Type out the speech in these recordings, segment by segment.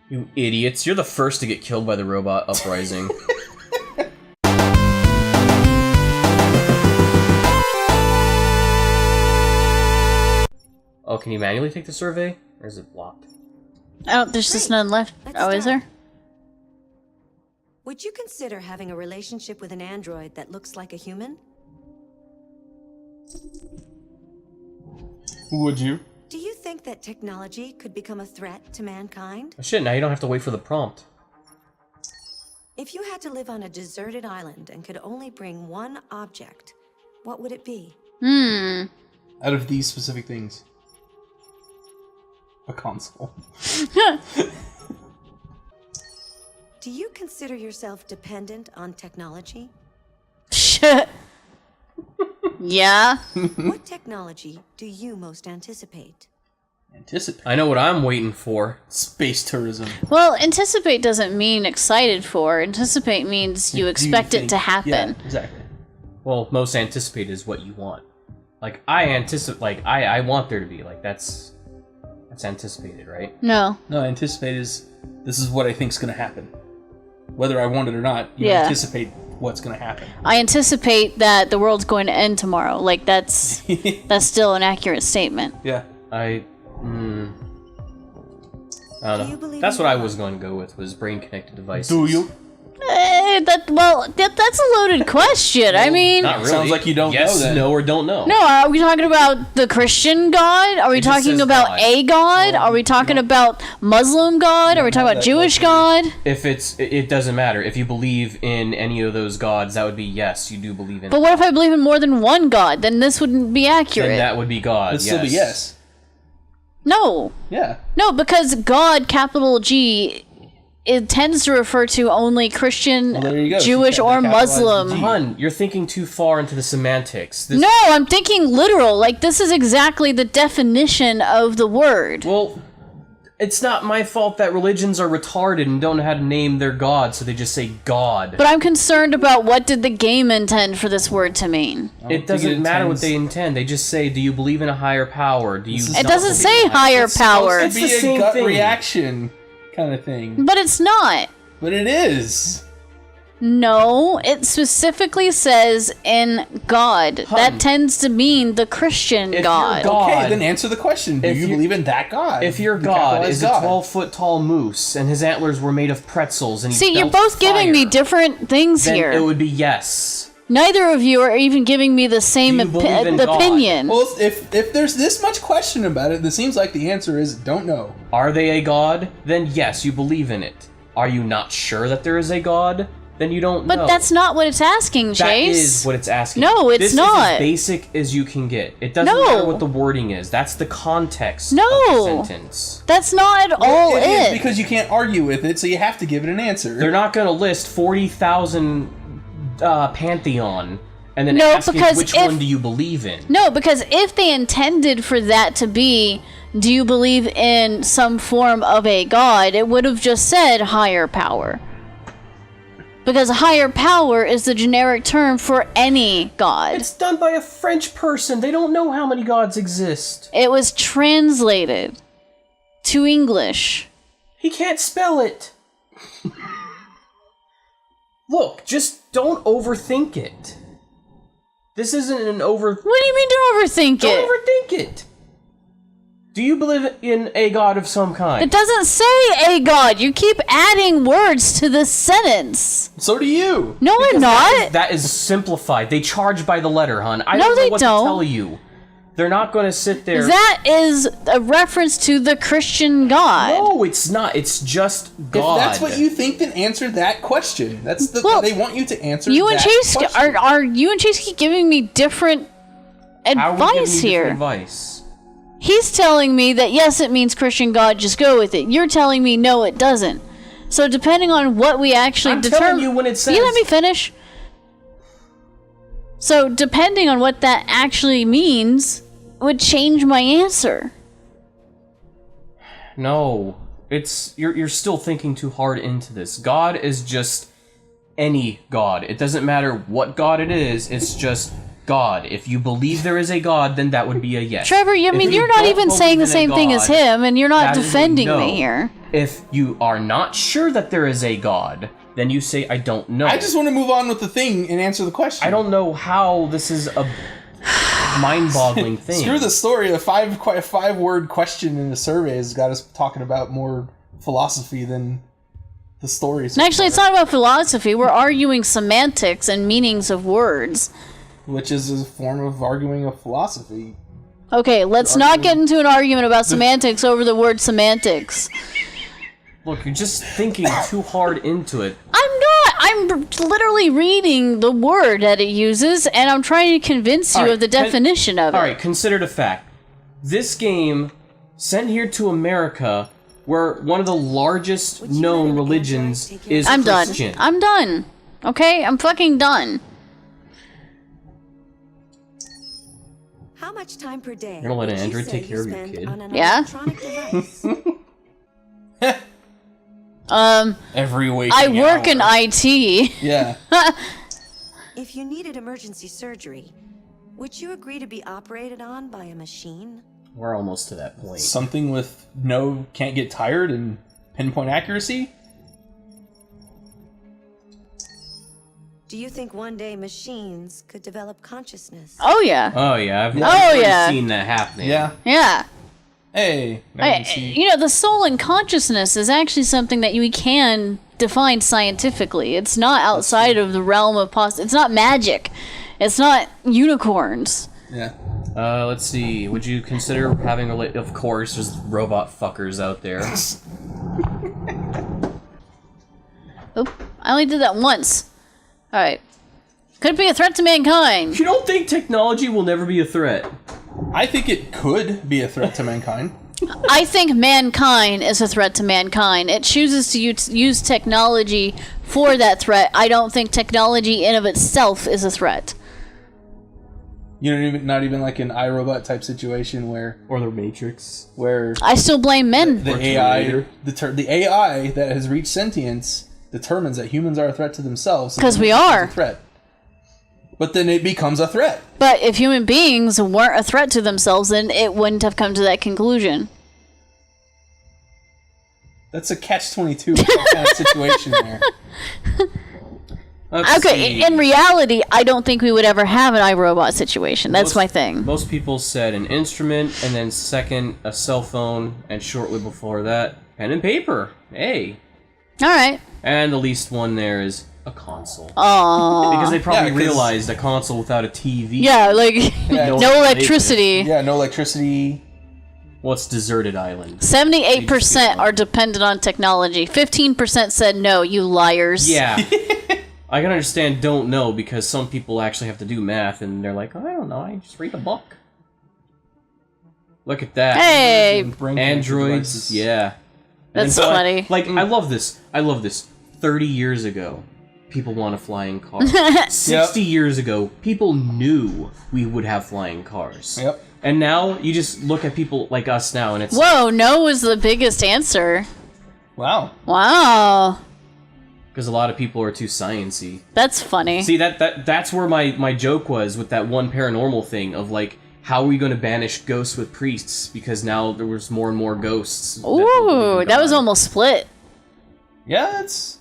You idiots. You're the first to get killed by the robot uprising. Oh, can you manually take the survey? Or is it blocked? Oh, there's just none left. Oh, is there? Would you consider having a relationship with an android that looks like a human? Would you? Do you think that technology could become a threat to mankind? Oh, shit, now you don't have to wait for the prompt. If you had to live on a deserted island and could only bring one object, what would it be? Out of these specific things. A console. Do you consider yourself dependent on technology? Shit. Yeah. What technology do you most anticipate? Anticipate. I know what I'm waiting for. Space tourism. Well, anticipate doesn't mean excited for. Anticipate means you expect it to happen. Yeah, exactly. Well, most anticipate is what you want. Like, I anticipate, like, I want there to be, like, that's anticipated, right? No. No, anticipate is, this is what I think's gonna happen. Whether I want it or not, you Yeah. anticipate what's gonna happen. I anticipate that the world's going to end tomorrow. Like, that's still an accurate statement. Yeah. I don't Do you know. believe That's in what I God? was going to go with, was brain-connected devices. Do you? That's a loaded question. I mean, Not really. Sounds like you don't yes, know then. no, or don't know. no, are we talking about the Christian God? Are we It just talking says about God. a God? Well, are we talking no. about Muslim God? Are we talking have about that Jewish luxury. God? If it doesn't matter. If you believe in any of those gods, that would be yes, you do believe in But what if I believe in more than one God? Then this wouldn't be accurate. Then that would be God, It'd still be yes. No. Yeah. No, because God, capital G, it tends to refer to only Christian, Well, there you go. Jewish, You or can't capitalize the Muslim. G. Hun, you're thinking too far into the semantics. This, No, I'm thinking literal. Like, this is exactly the definition of the word. Well, it's not my fault that religions are retarded and don't know how to name their god, so they just say God. But I'm concerned about what did the game intend for this word to mean. It doesn't matter what they intend. They just say, do you believe in a higher power? Do you? This is- It not doesn't believe say in a higher It's supposed power, to It's be the a same gut thing. reaction kind of thing. but it's not. But it is. No, it specifically says in God. Hun. That tends to mean the Christian If God. you're God- Okay, then answer the question. Do If you you- believe in that God? If your You god capitalize is a God. 12-foot tall moose and his antlers were made of pretzels and he See, you're belched both giving me fire, different things then here. it would be yes. Neither of you are even giving me the same Do you believe in God? opinion. Well, if there's this much question about it, it seems like the answer is don't know. Are they a god? Then yes, you believe in it. Are you not sure that there is a god? Then you don't know. But that's not what it's asking, That Chase. is what it's asking. No, it's this not. Is as basic as you can get. It doesn't No. matter what the wording is. That's the context No. of the sentence. That's not at all It is it. because you can't argue with it, so you have to give it an answer. They're not going to list 40,000 pantheon and then No, ask you because which if- one do you believe in. No, because if they intended for that to be, do you believe in some form of a god, it would have just said higher power. Because higher power is the generic term for any god. It's done by a French person. They don't know how many gods exist. It was translated to English. He can't spell it. Look, just don't overthink it. This isn't an over... What do you mean to overthink Don't it? overthink it. Do you believe in a god of some kind? It doesn't say a god. You keep adding words to this sentence. So do you. No, I'm not. That is simplified. They charge by the letter, hun. I No, don't know they what don't. to tell you. They're not going to sit there... That is a reference to the Christian God. No, it's not. It's just God. If that's what you think, then answer that question. That's the Well, they want you to answer. You and that Chase question. are you and Chase keep giving me different How are we giving advice you here. different advice? He's telling me that yes, it means Christian God, just go with it. You're telling me no, it doesn't. So depending on what we actually I'm determine, telling you when it says... you let me finish. So depending on what that actually means, would change my answer. No, it's you're still thinking too hard into this. God is just any god. It doesn't matter what god it is. It's just God. If you believe there is a God, then that would be a yes. Trevor, I If mean, you you're not don't even believe saying the in a same thing as God, him, and you're not that is a defending no. me here. If you are not sure that there is a God, then you say, I don't know. I just want to move on with the thing and answer the question. I don't know how this is a mind-boggling thing. Screw the story. A five-word question in the survey has got us talking about more philosophy than the story. And actually, it's not about philosophy. We're arguing semantics and meanings of words. Which is a form of arguing a philosophy. Okay, let's not get into an argument about semantics over the word semantics. Look, you're just thinking too hard into it. I'm not. I'm literally reading the word that it uses, and I'm trying to convince you Alright, of the definition of it. Alright, consider the fact. This game, sent here to America, where one of the largest known religions is I'm done. Christian. I'm done. Okay? I'm fucking done. How much time per day? You're gonna let an would you Android say take you care of your spend kid? on an Yeah? electronic device? Every waking I work in hour. IT. Yeah. If you needed emergency surgery, would you agree to be operated on by a machine? We're almost to that point. Something with can't get tired and pinpoint accuracy? Do you think one day machines could develop consciousness? Oh, yeah. Oh yeah, I've Oh, already yeah. seen that happening. Yeah. Yeah. Hey. Now you see. You know, the soul and consciousness is actually something that we can define scientifically. It's not outside of the realm of It's not magic. It's not unicorns. Yeah. Let's see. Would you consider having a Of course, there's robot fuckers out there. Oop, I only did that once. Alright. Could it be a threat to mankind? You don't think technology will never be a threat? I think it could be a threat to mankind. I think mankind is a threat to mankind. It chooses to use technology for that threat. I don't think technology in of itself is a threat. You know, not even like an iRobot type situation where Or the Matrix? I still blame men. the Or AI, Terminator. the AI that has reached sentience determines that humans are a threat to themselves. 'Cause we it's are. a threat. But then it becomes a threat. But if human beings weren't a threat to themselves, then it wouldn't have come to that conclusion. That's a catch-22 kind of situation there. Let's Okay, see. in reality, I don't think we would ever have an iRobot situation. That's my thing. Most people said an instrument, and then second, a cell phone, and shortly before that, pen and paper. Hey. Alright. And the least one there is a console. Aww. Because they probably Yeah, 'cause- realized a console without a TV. Yeah, like, Yeah, no no electricity. Yeah, no electricity. What's Deserted Island? 78% are dependent on technology. 15% said no, you liars. Yeah. I can understand don't know because some people actually have to do math and they're like, oh, I don't know, I just read a book. Look at that. Hey, Brain Androids, devices. yeah. that's And funny. Like, I love this. 30 years ago, people want to fly in cars. 60 years ago, people knew we would have flying cars. Yep. And now, you just look at people like us now and it's... Whoa, no was the biggest answer. Wow. Wow. Because a lot of people are too sciencey. That's funny. See, that's where my joke was with that one paranormal thing of, like, how are we going to banish ghosts with priests? Because now there was more and more ghosts. Ooh, that was almost split. Yeah, it's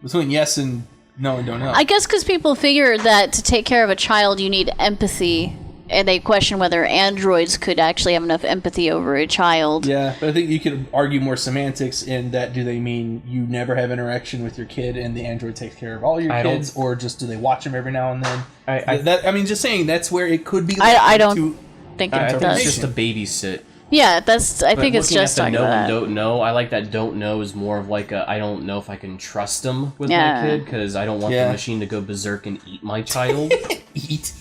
between yes and no and don't know. I guess because people figure that to take care of a child, you need empathy. And they question whether androids could actually have enough empathy over a child. Yeah, but I think you could argue more semantics in that do they mean you never have interaction with your kid and the android takes care of all your kids, or just do they watch them every now and then? I mean, just saying that's where it could be. I don't to- think I it think does. it's just a babysit. Yeah, that's. I think it's looking just at talking the know about and that. don't know. I like that don't know is more of like a I don't know if I can trust them with Yeah. my kid because I don't want Yeah. the machine to go berserk and eat my child. Eat.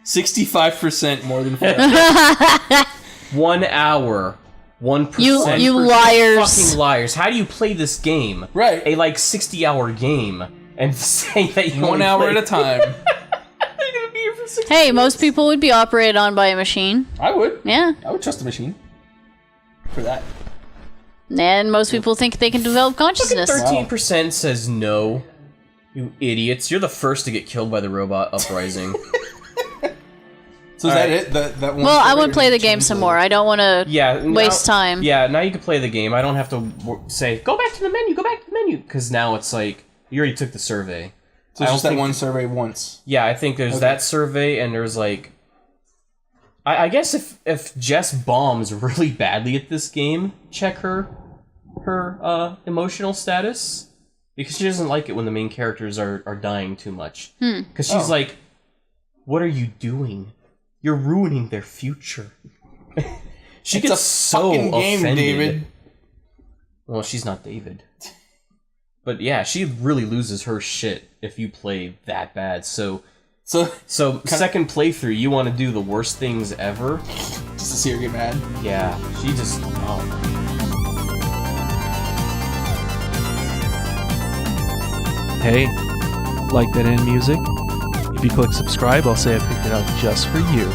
65% more than 5. 1 hour, 1%. You liars. Fucking liars! How do you play this game? Right. A like 60-hour game and say that you 1 only hour play- at a time. You're gonna be here for 60 Hey, most people would be operated on by a machine. I would. Yeah. I would trust a machine for that. And most people think they can develop consciousness. 13% says no. You idiots! You're the first to get killed by the robot uprising. So is that it? That one? Well, I want to play the game some more. I don't want to waste time. Yeah, now you can play the game. I don't have to say, go back to the menu, go back to the menu. Because now it's like, you already took the survey. So it's just that one survey once. Yeah, I think there's that survey, and there's like... I guess if Jess bombs really badly at this game, check her emotional status. Because she doesn't like it when the main characters are dying too much. Because she's like, what are you doing? You're ruining their future. She gets so offended. Game, David. Well, she's not David. But yeah, she really loses her shit if you play that bad. So second playthrough, you want to do the worst things ever. Just to see her get mad? Yeah, she just... Oh. Hey, like that end music? If you click subscribe, I'll say I picked it out just for you.